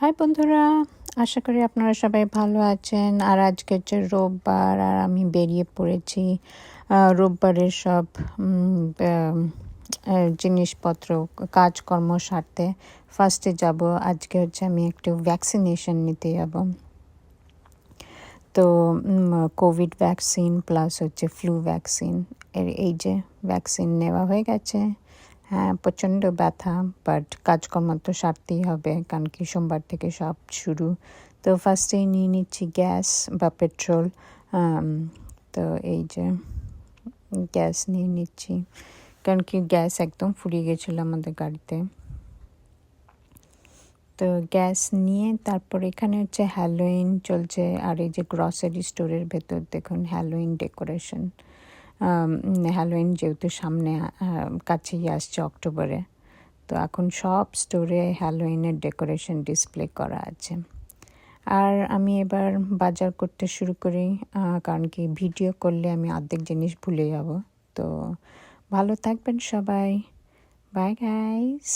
High বন্ধুরা, আশা করি আপনারা সবাই ভালো আছেন। আর আজকে হচ্ছে রোববার, আর আমি বেরিয়ে পড়েছি রোববারের সব জিনিসপত্র কাজকর্ম সারতে। ফার্স্টে যাব, আজকে হচ্ছে আমি একটু ভ্যাকসিনেশন নিতে যাব। তো কোভিড ভ্যাকসিন প্লাস হচ্ছে ফ্লু ভ্যাকসিন, এই যে ভ্যাকসিন নেওয়া হয়ে গেছে। হ্যাঁ, প্রচণ্ড ব্যথা, বাট কাজকর্ম তো সারতেই হবে, কারণ কি সোমবার থেকে সব শুরু। তো ফার্স্টেই নিয়ে নিচ্ছি গ্যাস বা পেট্রোল। তো এই যে গ্যাস নিয়ে নিচ্ছি, কারণ কি গ্যাস একদম ফুরিয়ে গেছিলো আমাদের গাড়িতে। তো গ্যাস নিয়ে তারপর এখানে হচ্ছে হ্যালোইন চলছে, আর এই যে গ্রসারি স্টোরের ভেতর দেখুন হ্যালোইন ডেকোরেশন। হ্যালোইন যেহেতু সামনে কাছেই আসছে অক্টোবরে, তো এখন সব স্টোরে হ্যালোইনের ডেকোরেশন ডিসপ্লে করা আছে। আর আমি এবার বাজার করতে শুরু করি, কারণ কি ভিডিও করলে আমি অর্ধেক জিনিস ভুলে যাব। তো ভালো থাকবেন সবাই, বাই গাইস।